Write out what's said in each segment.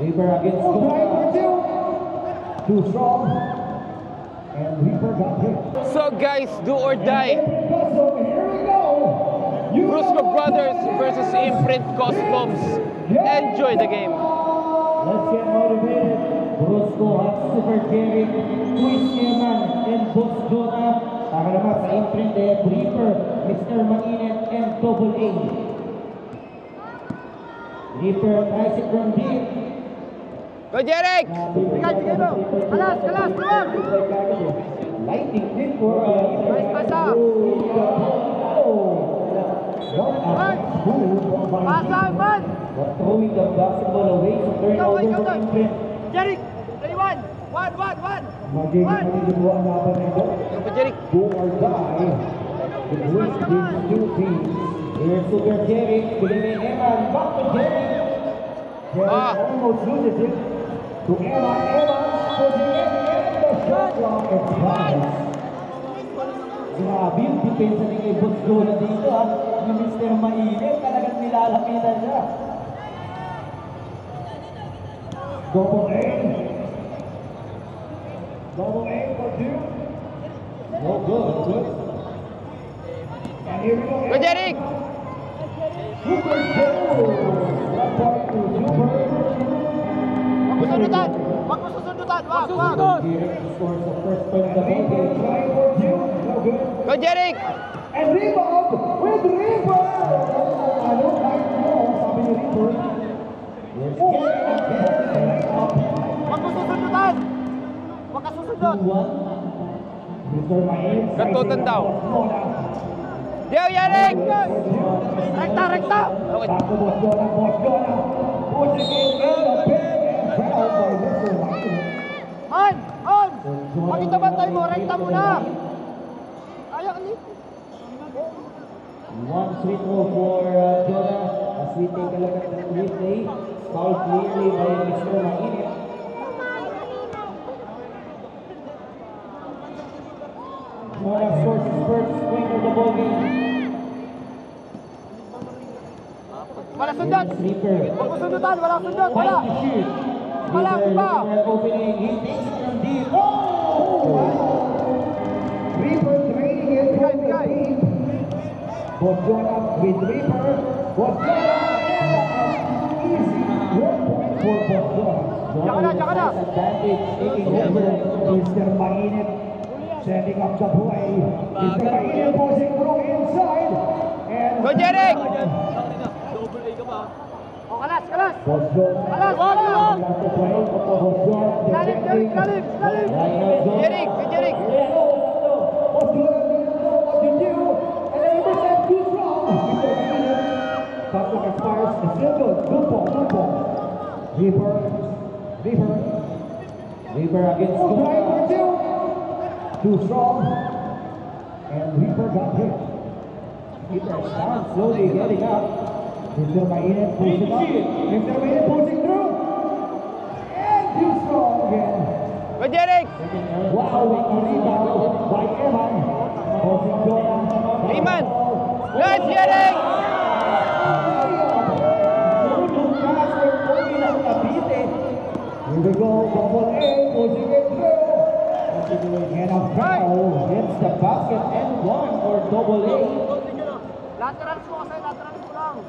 Reaper against Gola. Too strong. And Reaper got hit. So guys, do or die. So here we go. Brusco Brothers versus Imprint Cosmoms. Enjoy the game. Let's get motivated. Brusco has Super Jerry, Quiz Eman, and Boss Jona. Para naman sa Imprint, they have Reaper, Mr. Mainit, and Double A. Reaper tries it from deep. Go Jeric! Kalas, tuwag! Lightning din for Pasa! Pasa, man! Throwing the basketball away to turn over for Imprint. Jeric! 31! 1! Magiging maniguluan laban nito. Go Jeric! Do or die. Between these two teams. Here's Super Jerry, Billy Eman, back to Jerry. Jerry almost loses it. To Eman, pushing it, and the shot clock expires. Grabe yung depensa ni kay Boss Jona dito ha. Yung Mr. Mainit, talagang nilalapitan siya. Double A. Double A for two. No good. And here we go. Go Jeric! Super Joe. That part to Super. Wag mo susundutan! Wag! Jeric scores the first point of the ball game. Try for two. No good. Go Jeric! And rebound with Reaper. Ano kahit mo, sabi ni Reaper. Yes, Wag mo susundutan! Wag ka susundot! Mr. Mainit. Katutan daw. Dio Jeric! Rekta! Okay. Bago Boss Jona. Pushing it in the pin and foul by Mr. Mainit. On! Pakita bantay mo, rekta muna! Ayaw ulit! One sweet roll for Jona as we take a look at the replay. Foul clearly by Mr. Mainit. Jona scores his first point of the ball game. Wala sundot! Reaper. Wag mo sundutan! Wala sundot! Wala! Fight to shoot. Wala, Reaper iba. opening. He takes it from deep. Oh! Reaper training it from the deep. Boss Jona with Reaper. Boss Jona. Easy. 1 point for Boss Jona. Tsaka na. Advantage taking over. Mr. Mainit setting up the play. Mr. Mainit pushing through inside. And Go Jeric! O, kalas! Boss Jona. Kalas! Wag! To play. Boss Jona. Galing! Jeric! Go Jeric! Boss Jona. What you do? And then number 10 too strong. Clock expires. It's still good. Good ball. Reaper against Gola. Too strong. And Reaper got hit. Reaper is down, slowly getting up. Mr. Mainit pushing up. Mr. Mainit pushing through. And too strong again. Go Jeric! Wow, what a rebound by Eman. Pushing Gola. Eman! Nice Jeric! Here we go, double A, pushing it through. And a foul hits the basket and one for double A. Laterals mo kasi, laterals mo lang!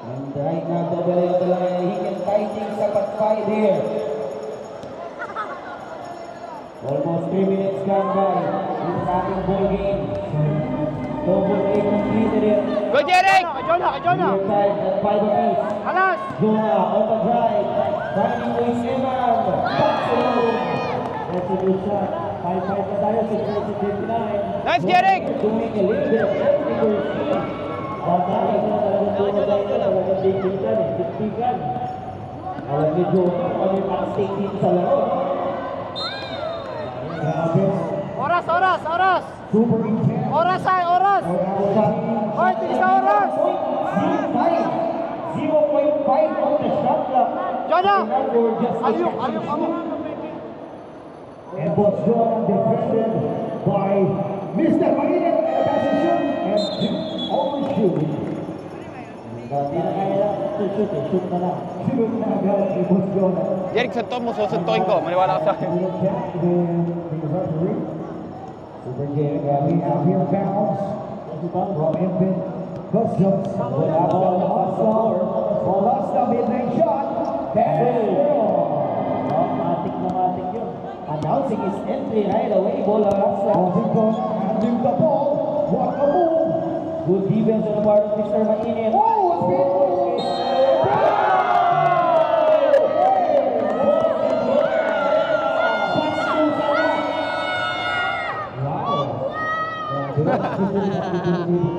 And right now, double A talaga, he can tie things up at 5 here. Almost 3 minutes gone by. This ating ball game. Double A completed it. Go Jeric! Kay Jona! Clear time at 5 apiece. Kalas! Jona on the drive. Finding ways Eman. Back to home. That's a good shot. 5-5 na tayo, 6-59. Nice Jeric! Doing a little bit of technical skill. Bakit na talagang Jona tayo na talagang bigbigan eh. Bigbigan. Alam ni Jona kung yung pang-stake dito sa laro. Grabe. Oras! Super intense. Oras! Hoy, tigis na oras! 0.5 on the shot clock. Jona! Ayok. And Boss Jona defended by Mr. Mainit and a passing shoot and overshooting. Hindi na kaya Shoot na lang. Shoot na agad si Boss Jonah. Jeric, suntok mo, susuntukin ko. Maniwala ka sa akin. Super Jeric, we have here bounce. From Impin Customs. Wala from Hustle. Molasta mid-range shot. Matik na matik yun. Announcing his entry right away. Bola Rasta. Washington handling the ball. What a move. Good defense on the part of Mr. Mainit. Oh, it's been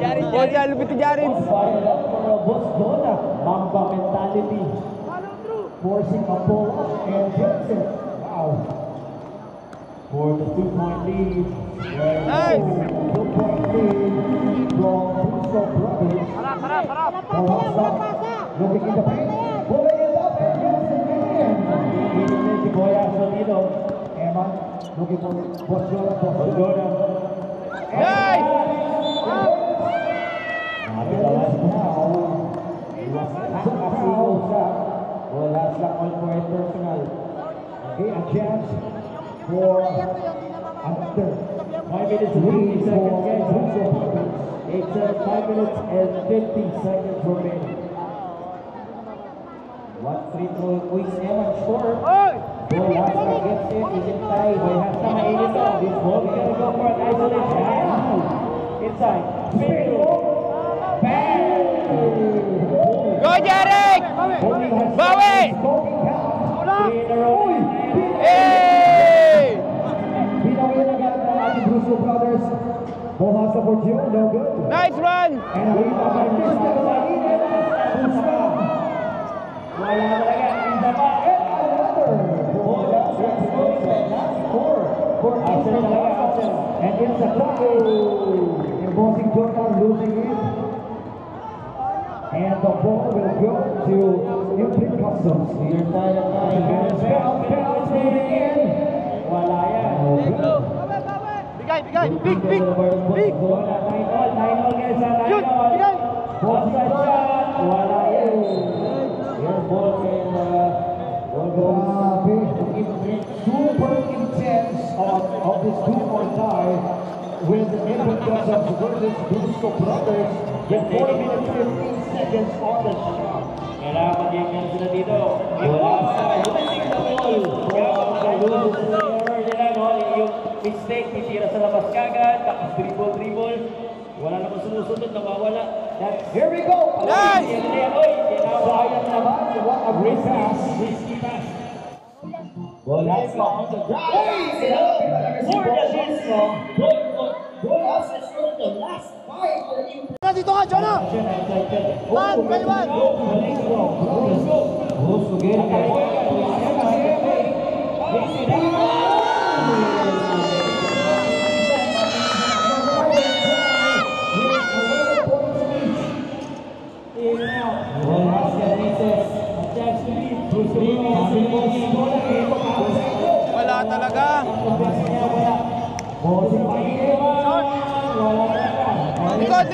Jarin, Jarin, lupit ni Jarin. Fired up for Boss Jonah. Mamba mentality. forcing a pull-up and gets it. Wow. For the 2-point lead. Nice. 2-point lead from Brusco Brothers. Looking in the paint. Pulling it up and gets it in. Si Boya Sonido. Emma looking for Boss Jonah. Nice. Last lang all for a personal. Okay, a chance for another 5 minutes and 50 seconds, guys. It's 5 minutes and 50 seconds remaining. One free throw quick Eman short. Bolasca gets it, is it tied? Boy has to mainit on. This ball is gonna go for an isolation. Inside. Bang! Go, Jeric! Bawi! Three in a row. Hey! Pinawin agad ng ating Brusco Brothers. Buhasa for June, no good. Nice run! And a rebound by Mr. Mainit. Pusta. Wala talaga. Isa pa. And another. Bola sa last four. For After Impin talaga, Customs. after. And it's a tie. And Bossing Jonah losing it. And the ball will go to Impin Customs. Clear tayo na. Bounce moving in. Wala yan. Bigay! Big! Bola, 9-all guys. 9-all. Shoot! Bigay! Outside shot. Wala yan. Your ball and ball goes. Super intense of this do or die with Impin Customs versus Brusco Brothers with 4 minutes 15 seconds on the shot. Kailangan mag-iingat sila dito. Wala sa losing the ball. Kaya losing the error nila, no? Yung mistake, titira sa labas kagad, tapos dribble. Wala naman sumusunod, nawawala. Here we go. Nice! Sayang naman. What a great pass. Risky pass. Bola on the ground. For the Disco, Dito ka, Jonah! Man, play man! Wala talaga. Likod!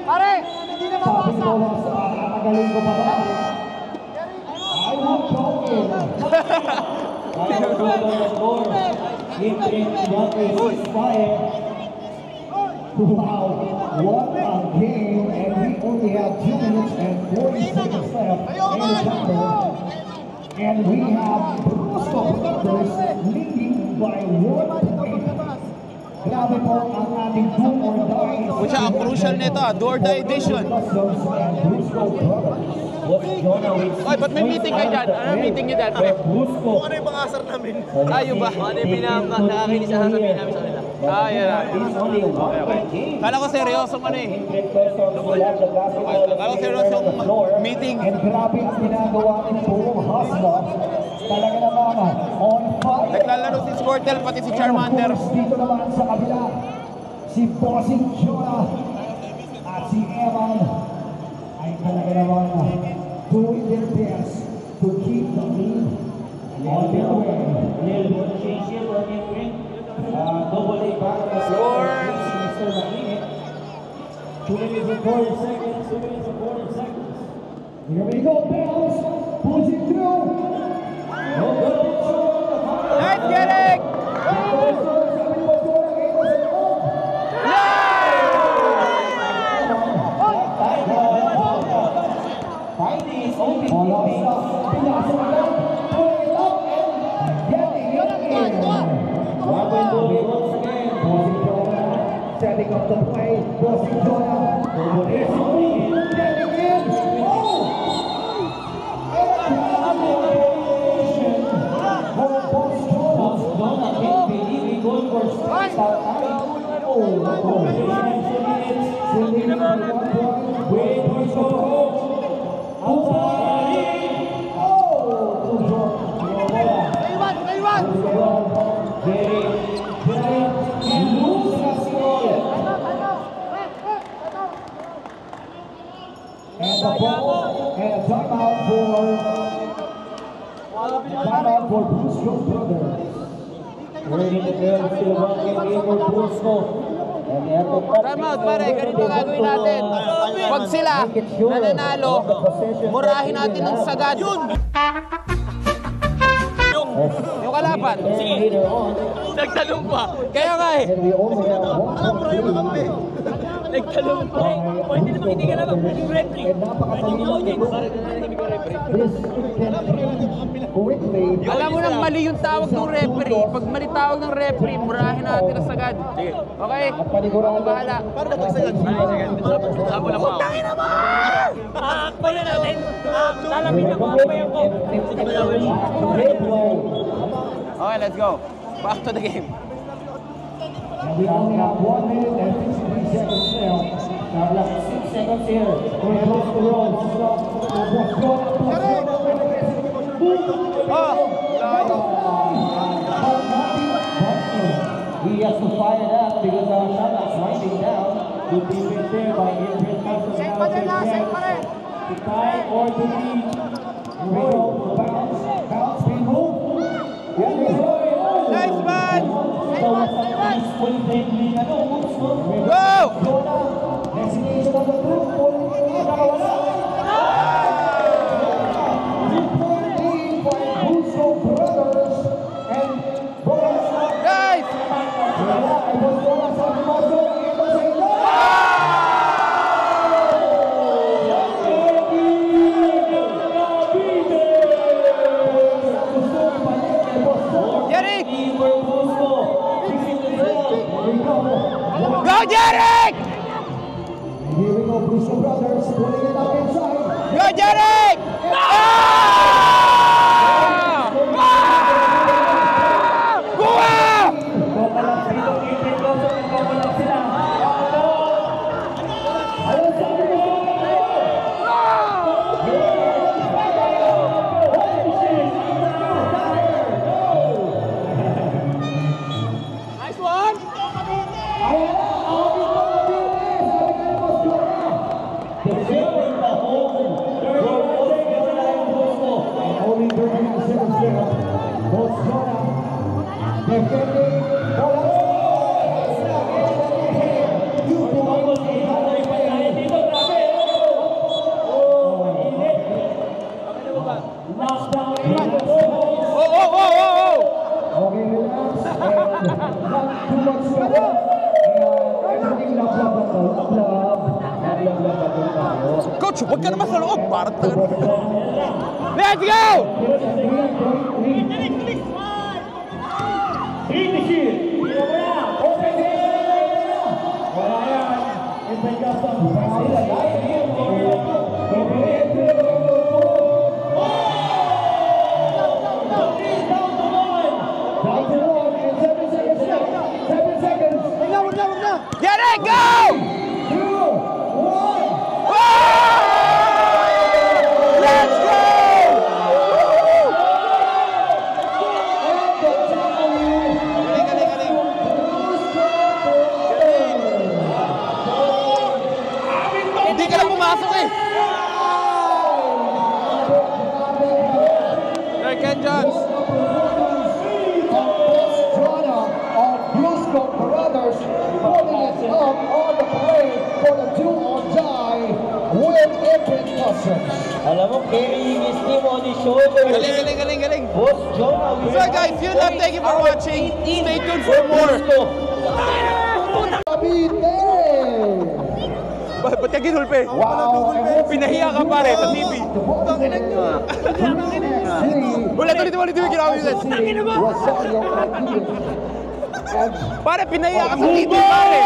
Pare, hindi na mabasa! Magaling ko pa ba? I will call in. Wow, what a game, and we only have 2 minutes and 40 seconds left in the quarter. And we have Brusco Brothers leading by 1 point. Grabe po ang ating do or die. Pucha, ang crucial nito, do or die edition. Customs and Brusco Brothers. Ay, ba't may meeting kayo dyan? Ano meeting nyo dyan, pre? Brusco. Ayo ba? Ano yung nakakinis sa sasabihin namin sa kanila? Yan. Is only a 1-point game. Kala ko seryosong ano eh. Kala ko seryosong meeting. And grabe ang ginagawa ni Puro Hasla. Talaga naman, on fire. Naglalaro si Squirtle, pati si Charmander. And of course, dito naman sa kabila, si Bossing Jonah at si Eman ay talaga naman doing their best to keep the lead Little change here for Imprint. Double A back. Score. Mr. Makinig. 2 minutes and 40 seconds. 2 minutes and 40 seconds. Here we go, Bells. Pushing through. Nice, Derek! Fighting is only setting up the play, crossing Jonah. It's getting in. And a timeout for Brusco Brothers. Ready to go, still one game here for Brusco. Time out, pare. Ganito gagawin natin. Pag sila nananalo, murahin natin ng sagad. Yung kalaban. Nagtanong pa. Kaya nga eh. And we only have one Nagtanong pa. Pwede naman hindi ka naman. Referee. and napakataling this can quickly. Alam mo nang mali yung tawag ng referee. Pag mali tawag ng referee, murahin natin ang sagad. Okay? At panigurado. Bahala. Para na pagsagad. Sabo lang ako. Tangin naman! Pwede natin. Lalamin ako ang bayan ko. Okay, let's go. Back to the game. And we only have 1 minute and 53 seconds now. Now left 6 seconds here. We have lost the road. He has to fire that because our shot is winding down. Good defense there by Imprint. To tie or to lead. Here we go. Bounce, we move. Nice man! So it's full play lead. Go! Destination of the group. Guys! Derek! Go, Derek! Here we go, Brusco Brothers pulling it up inside. Go, Derek! Nice one! Only 39 seconds left. Botswana defending. Okay, relax and not too much trouble. Everything love. Coach, huwag ka naman sa loob. Para talaga. Let's go! Get it, go! Let's go! Hindi ka na pumasok eh. Ken Johns. every caution. Alam mo, carrying his team on his shoulders. Galing. Boss Jonah. So guys, yun lang. Thank you for watching. Stay tuned for more. Ba't ka ginulpe? Pinahiya ka pare sa TV. Ulit ginawa yun. Pare, pinahiya ka sa TV pare.